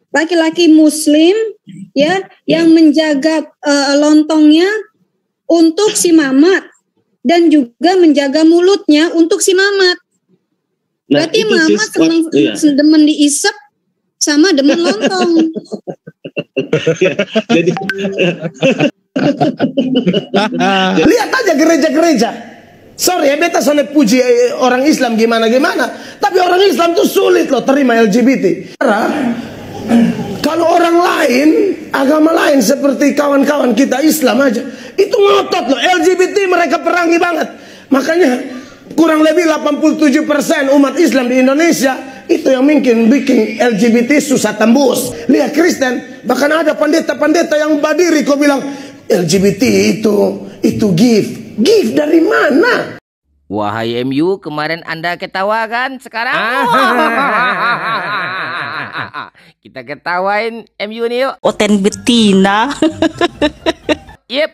laki-laki muslim ya yang menjaga lontongnya untuk si Mamat dan juga menjaga mulutnya untuk si Mamat. Berarti Mamat demen diisep sama demen lontong. Jadi lihat aja gereja-gereja. Sorry ya, beta soalnya puji orang Islam gimana-gimana, tapi orang Islam tuh sulit loh terima LGBT. Kalau orang lain, agama lain seperti kawan-kawan kita Islam aja, itu ngotot loh, LGBT mereka perangi banget. Makanya kurang lebih 87% umat Islam di Indonesia itu yang mungkin bikin LGBT susah tembus. Lihat Kristen, bahkan ada pendeta-pendeta yang berdiri kok bilang LGBT itu gift dari mana? Wahai MU, kemarin Anda ketawa kan? Sekarang kita ketawain MU nih yuk. Oten betina. Yep.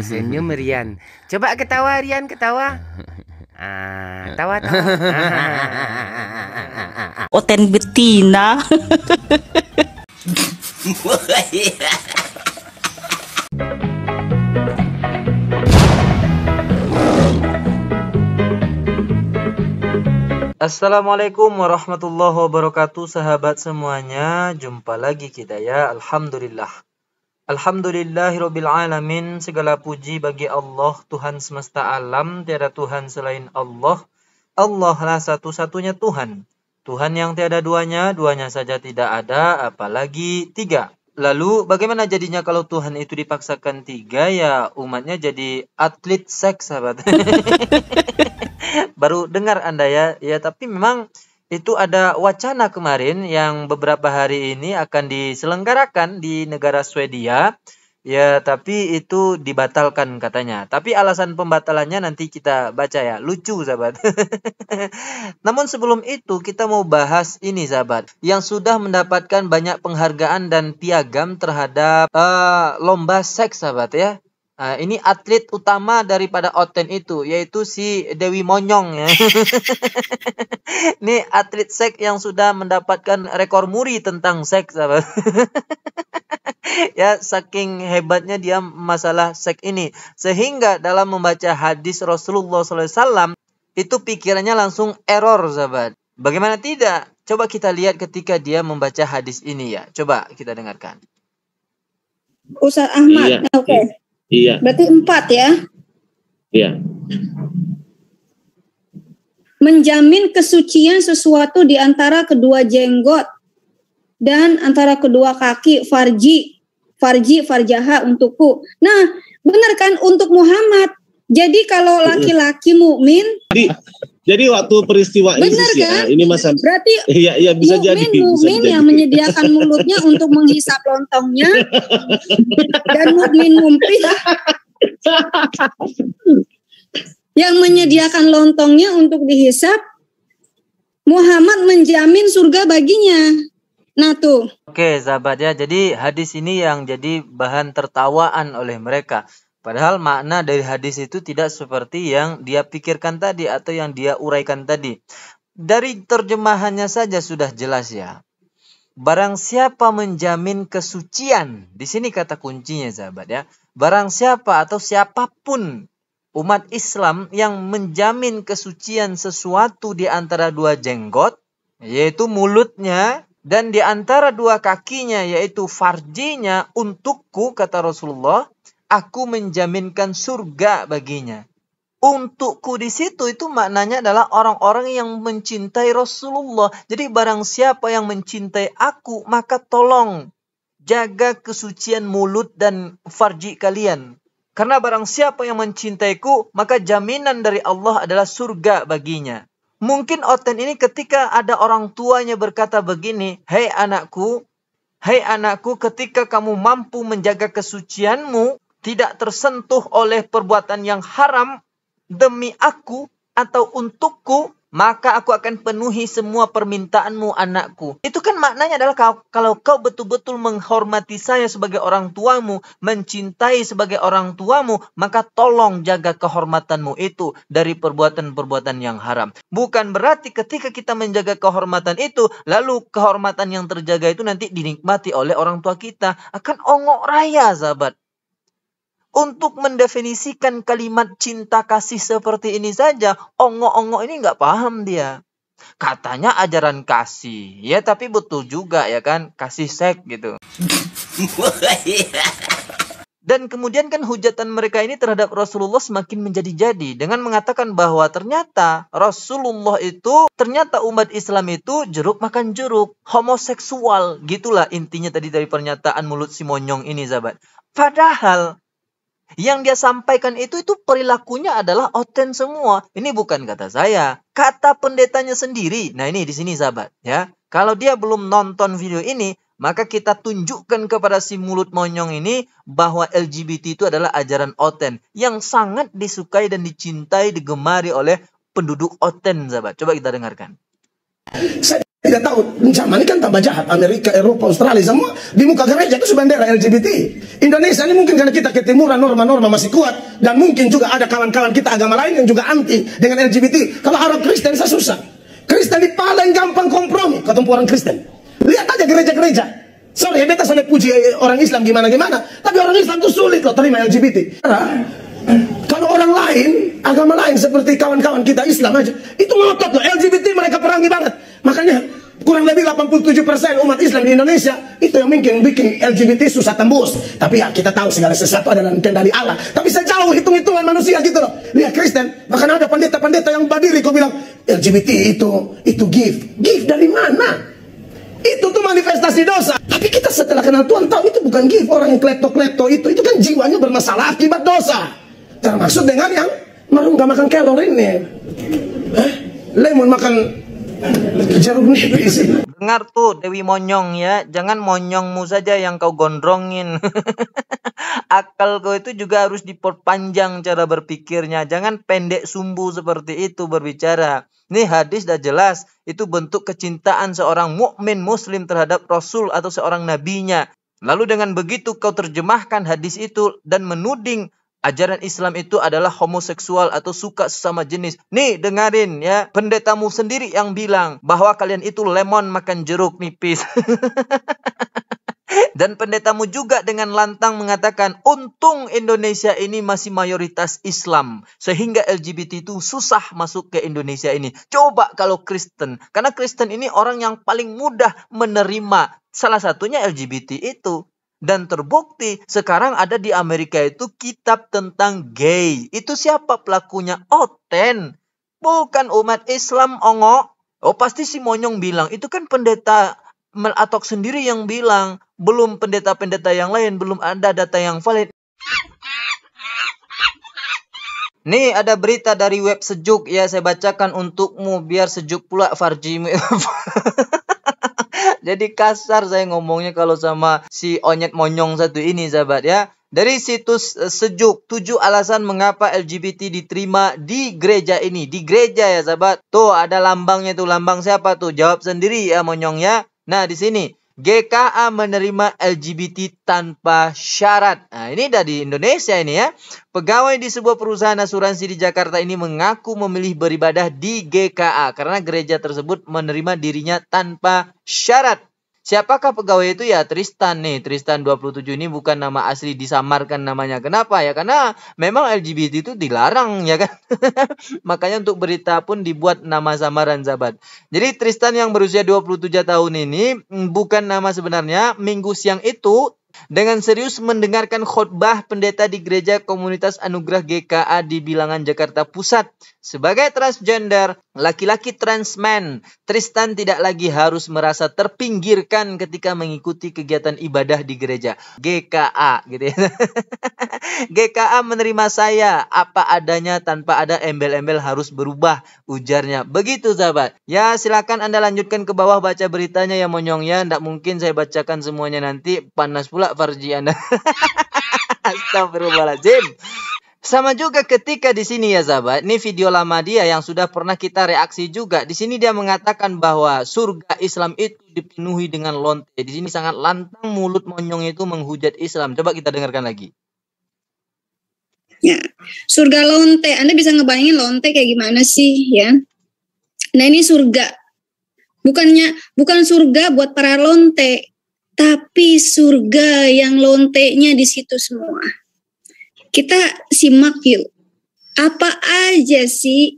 Senyum Rian. Coba ketawa Rian, ketawa. Tawa. Oten betina. Assalamualaikum warahmatullahi wabarakatuh, sahabat semuanya. Jumpa lagi kita ya. Alhamdulillahirabbil alamin. Segala puji bagi Allah, Tuhan semesta alam. Tiada Tuhan selain Allah. Allah lah satu-satunya Tuhan. Tuhan yang tiada duanya, duanya saja tidak ada, apalagi tiga. Lalu bagaimana jadinya kalau Tuhan itu dipaksakan tiga? Ya umatnya jadi atlet seks, sahabat. Baru dengar Anda ya. Ya, tapi memang itu ada wacana kemarin yang beberapa hari ini akan diselenggarakan di negara Swedia. Ya, tapi itu dibatalkan katanya. Tapi alasan pembatalannya nanti kita baca ya. Lucu, sahabat. Namun sebelum itu kita mau bahas ini, sahabat, yang sudah mendapatkan banyak penghargaan dan piagam terhadap lomba seks, sahabat ya. Ini atlet utama daripada Oten itu, yaitu si Dewi Monyong ya. Ini atlet seks yang sudah mendapatkan rekor muri tentang seks, sahabat. Ya, saking hebatnya dia masalah seks ini, sehingga dalam membaca hadis Rasulullah SAW itu pikirannya langsung error, sahabat. Bagaimana tidak? Coba kita lihat ketika dia membaca hadis ini ya. Coba kita dengarkan. Ustaz Ahmad, Iya. oke. Iya. Berarti 4 ya. Iya. Menjamin kesucian sesuatu di antara kedua jenggot dan antara kedua kaki, farjaha untukku. Nah, benar kan untuk Muhammad. Jadi kalau laki-laki mukmin, jadi waktu peristiwa benar ISIS ya, kan? ini Mas. Berarti Iya bisa jadi. mukmin yang menyediakan mulutnya untuk menghisap lontongnya dan mukmin mumpin yang menyediakan lontongnya untuk dihisap, Muhammad menjamin surga baginya. Nah tuh. Oke, sahabat ya. Jadi hadis ini yang jadi bahan tertawaan oleh mereka. Padahal makna dari hadis itu tidak seperti yang dia pikirkan tadi atau yang dia uraikan tadi. Dari terjemahannya saja sudah jelas ya. Barang siapa menjamin kesucian, di sini kata kuncinya, sahabat ya. Barang siapa atau siapapun umat Islam yang menjamin kesucian sesuatu di antara dua jenggot, yaitu mulutnya, dan di antara dua kakinya, yaitu farjinya, untukku, kata Rasulullah, aku menjaminkan surga baginya. Untukku di situ itu maknanya adalah orang-orang yang mencintai Rasulullah. Jadi barang siapa yang mencintai aku, maka tolong jaga kesucian mulut dan farji kalian. Karena barang siapa yang mencintaiku, maka jaminan dari Allah adalah surga baginya. Mungkin Oten ini ketika ada orang tuanya berkata begini, hei anakku, ketika kamu mampu menjaga kesucianmu, tidak tersentuh oleh perbuatan yang haram, demi aku atau untukku, maka aku akan penuhi semua permintaanmu anakku. Itu kan maknanya adalah kalau kau betul-betul menghormati saya sebagai orang tuamu, mencintai sebagai orang tuamu, maka tolong jaga kehormatanmu itu dari perbuatan-perbuatan yang haram. Bukan berarti ketika kita menjaga kehormatan itu, lalu kehormatan yang terjaga itu nanti dinikmati oleh orang tua kita. Akan ongok raya, sahabat. Untuk mendefinisikan kalimat cinta kasih seperti ini saja, ongok-ongok ini nggak paham dia. Katanya ajaran kasih, ya tapi betul juga ya kan, kasih seks gitu. Dan kemudian kan hujatan mereka ini terhadap Rasulullah semakin menjadi-jadi dengan mengatakan bahwa ternyata Rasulullah itu, ternyata umat Islam itu jeruk makan jeruk, homoseksual, gitulah intinya tadi dari pernyataan mulut si monyong ini, sahabat. Padahal yang dia sampaikan itu perilakunya adalah oten semua. Ini bukan kata saya, kata pendetanya sendiri. Nah ini di sini sahabat ya. Kalau dia belum nonton video ini, maka kita tunjukkan kepada si mulut monyong ini bahwa LGBT itu adalah ajaran oten yang sangat disukai dan dicintai, digemari oleh penduduk oten, sahabat. Coba kita dengarkan. Saya tidak tahu, zaman ini kan tambah jahat. Amerika, Eropa, Australia, semua di muka gereja itu bendera LGBT. Indonesia ini mungkin karena kita ketimuran, norma-norma masih kuat. Dan mungkin juga ada kawan-kawan kita agama lain yang juga anti dengan LGBT. Kalau Arab Kristen saya susah. Kristen di paling gampang kompromi ketemu orang Kristen. Lihat aja gereja-gereja. Sorry, beta soalnya puji orang Islam gimana-gimana. Tapi orang Islam itu sulit loh terima LGBT. Kalau orang lain, agama lain seperti kawan-kawan kita Islam aja, itu ngotot loh, LGBT mereka perangi banget. Makanya kurang lebih 87% umat Islam di Indonesia itu yang mungkin bikin LGBT susah tembus. Tapi ya kita tahu segala sesuatu adalah kendali Allah. Tapi sejauh hitung-hitungan manusia gitu loh. Lihat Kristen, bahkan ada pendeta-pendeta yang berdiri kau bilang LGBT itu gift dari mana? Itu tuh manifestasi dosa. Tapi kita setelah kenal Tuhan tahu itu bukan gift. Orang yang klepto-klepto itu kan jiwanya bermasalah akibat dosa. Termasuk dengan yang marung gak makan kelor ini. Lemon makan jeruk nipis. Dengar tuh Dewi Monyong ya, jangan monyongmu saja yang kau gondrongin. Akal kau itu juga harus diperpanjang cara berpikirnya. Jangan pendek sumbu seperti itu berbicara. Nih hadis dah jelas, itu bentuk kecintaan seorang mukmin muslim terhadap Rasul atau seorang nabinya. Lalu dengan begitu kau terjemahkan hadis itu dan menuding ajaran Islam itu adalah homoseksual atau suka sesama jenis. Nih dengarin ya, pendetamu sendiri yang bilang bahwa kalian itu lemon makan jeruk nipis. Dan pendetamu juga dengan lantang mengatakan, untung Indonesia ini masih mayoritas Islam, sehingga LGBT itu susah masuk ke Indonesia ini. Coba kalau Kristen, karena Kristen ini orang yang paling mudah menerima salah satunya LGBT itu. Dan terbukti sekarang ada di Amerika itu kitab tentang gay. Itu siapa pelakunya? Oten. Bukan umat Islam, ongok. Oh pasti si monyong bilang, itu kan pendeta Melatok sendiri yang bilang, belum pendeta-pendeta yang lain, belum ada data yang valid. Nih ada berita dari web Sejuk ya, saya bacakan untukmu biar sejuk pula farjimu. Jadi kasar saya ngomongnya kalau sama si onyet monyong satu ini sahabat ya. Dari situs Sejuk, 7 alasan mengapa LGBT diterima di gereja ini. Di gereja ya sahabat. Tuh ada lambangnya tuh, lambang siapa tuh? Jawab sendiri ya monyong ya. Nah di sini GKA menerima LGBT tanpa syarat. Nah ini dari Indonesia ini ya. Pegawai di sebuah perusahaan asuransi di Jakarta ini mengaku memilih beribadah di GKA karena gereja tersebut menerima dirinya tanpa syarat. Siapakah pegawai itu? Ya Tristan nih. Tristan 27 ini bukan nama asli, disamarkan namanya. Kenapa ya? Karena memang LGBT itu dilarang ya kan. Makanya untuk berita pun dibuat nama samaran sahabat. Jadi Tristan yang berusia 27 tahun ini bukan nama sebenarnya. Minggu siang itu dengan serius mendengarkan khotbah pendeta di gereja komunitas Anugerah GKA di Bilangan Jakarta Pusat. Sebagai transgender, laki-laki transman, Tristan tidak lagi harus merasa terpinggirkan ketika mengikuti kegiatan ibadah di gereja. GKA gitu ya. GKA menerima saya apa adanya tanpa ada embel-embel harus berubah, ujarnya. Begitu sahabat. Ya silakan Anda lanjutkan ke bawah baca beritanya ya monyong ya. Nggak mungkin saya bacakan semuanya nanti, panas pula farji Anda. Astagfirullahaladzim. Sama juga ketika di sini ya sahabat, ini video lama dia yang sudah pernah kita reaksi juga. Di sini dia mengatakan bahwa surga Islam itu dipenuhi dengan lonte. Di sini sangat lantang mulut monyong itu menghujat Islam. Coba kita dengarkan lagi. Ya, surga lonte. Anda bisa ngebayangin lonte kayak gimana sih ya? Nah ini surga. Bukan surga buat para lonte, tapi surga yang lontenya di situ semua. Kita simak yuk. Apa aja sih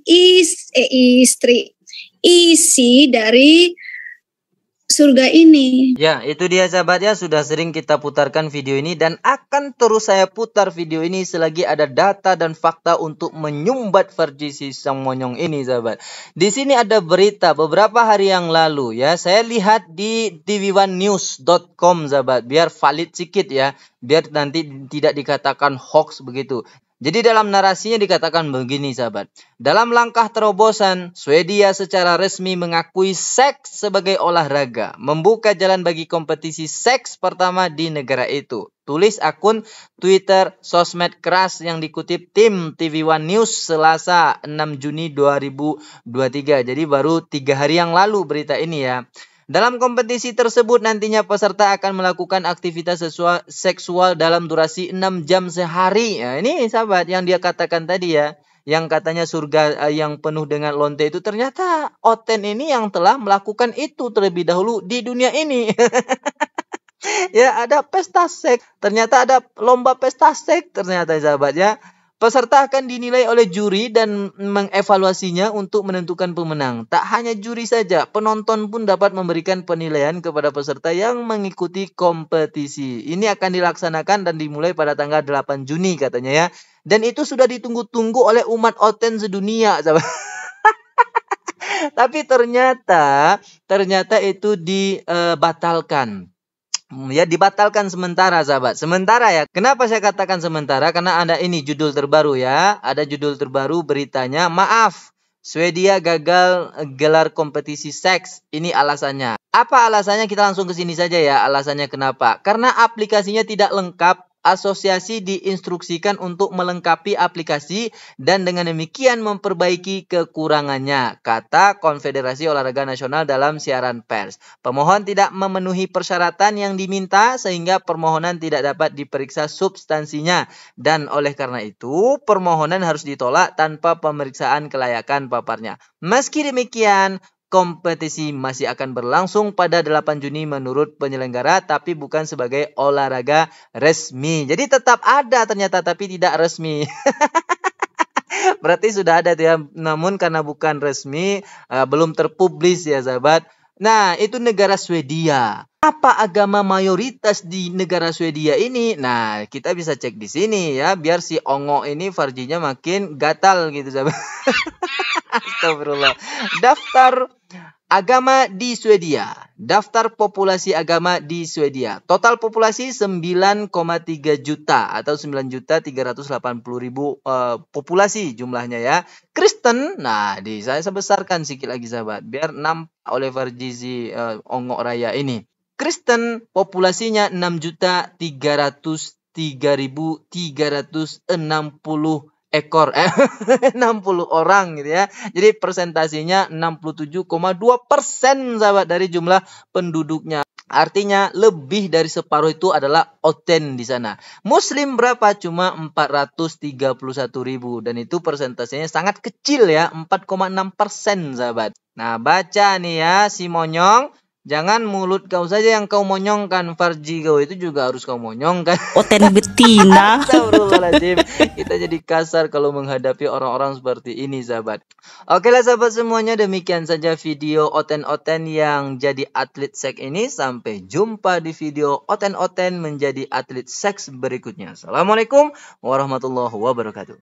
isi dari surga ini? Ya, itu dia sahabat ya. Sudah sering kita putarkan video ini dan akan terus saya putar video ini selagi ada data dan fakta untuk menyumbat Farji si sang monyong ini sahabat. Di sini ada berita beberapa hari yang lalu ya. Saya lihat di tv1news.com sahabat. Biar valid sedikit ya. Biar nanti tidak dikatakan hoax begitu. Jadi dalam narasinya dikatakan begini sahabat. Dalam langkah terobosan, Swedia secara resmi mengakui seks sebagai olahraga. Membuka jalan bagi kompetisi seks pertama di negara itu. Tulis akun Twitter sosmed keras yang dikutip tim TV1 News Selasa 6 Juni 2023. Jadi baru 3 hari yang lalu berita ini ya. Dalam kompetisi tersebut nantinya peserta akan melakukan aktivitas seksual dalam durasi 6 jam sehari. Ya, ini sahabat yang dia katakan tadi ya. Yang katanya surga yang penuh dengan lonte itu ternyata Oten ini yang telah melakukan itu terlebih dahulu di dunia ini. Ya ada pesta seks. Ternyata ada lomba pesta seks ternyata sahabat ya. Peserta akan dinilai oleh juri dan mengevaluasinya untuk menentukan pemenang. Tak hanya juri saja, penonton pun dapat memberikan penilaian kepada peserta yang mengikuti kompetisi. Ini akan dilaksanakan dan dimulai pada tanggal 8 Juni katanya ya. Dan itu sudah ditunggu-tunggu oleh umat Oten sedunia. Tapi ternyata itu dibatalkan. Ya dibatalkan sementara sahabat. Sementara ya. Kenapa saya katakan sementara? Karena ada ini judul terbaru ya. Ada judul terbaru beritanya. Maaf, Swedia gagal gelar kompetisi seks. Ini alasannya. Apa alasannya? Kita langsung ke sini saja ya. Alasannya kenapa? Karena aplikasinya tidak lengkap. Asosiasi diinstruksikan untuk melengkapi aplikasi dan dengan demikian memperbaiki kekurangannya, kata Konfederasi Olahraga Nasional dalam siaran pers. Pemohon tidak memenuhi persyaratan yang diminta sehingga permohonan tidak dapat diperiksa substansinya dan oleh karena itu permohonan harus ditolak tanpa pemeriksaan kelayakan paparnya. Meski demikian, kompetisi masih akan berlangsung pada 8 Juni menurut penyelenggara tapi bukan sebagai olahraga resmi. Jadi tetap ada ternyata tapi tidak resmi. Berarti sudah ada ya, namun karena bukan resmi belum terpublis ya sahabat. Nah, itu negara Swedia. Apa agama mayoritas di negara Swedia ini? Nah, kita bisa cek di sini ya biar si Ongo ini Farjinya makin gatal gitu sahabat. Astagfirullah. Daftar agama di Swedia. Daftar populasi agama di Swedia. Total populasi 9,3 juta atau 9.380.000 populasi jumlahnya ya. Kristen, nah saya sebesarkan sedikit lagi sahabat biar nampak oleh Farji Ongo Raya ini. Kristen populasinya 6.303.360 ekor 60 orang gitu ya. Jadi persentasinya 67,2% sahabat dari jumlah penduduknya. Artinya lebih dari separuh itu adalah Oten di sana. Muslim berapa? Cuma 431.000 dan itu persentasenya sangat kecil ya, 4,6% sahabat. Nah, baca nih ya si monyong. Jangan mulut kau saja yang kau monyongkan, Farji kau itu juga harus kau monyongkan. Oten betina. Astagfirullahaladzim. Kita jadi kasar kalau menghadapi orang-orang seperti ini sahabat. Oke lah sahabat semuanya, demikian saja video Oten-Oten yang jadi atlet seks ini. Sampai jumpa di video Oten-Oten menjadi atlet seks berikutnya. Assalamualaikum warahmatullahi wabarakatuh.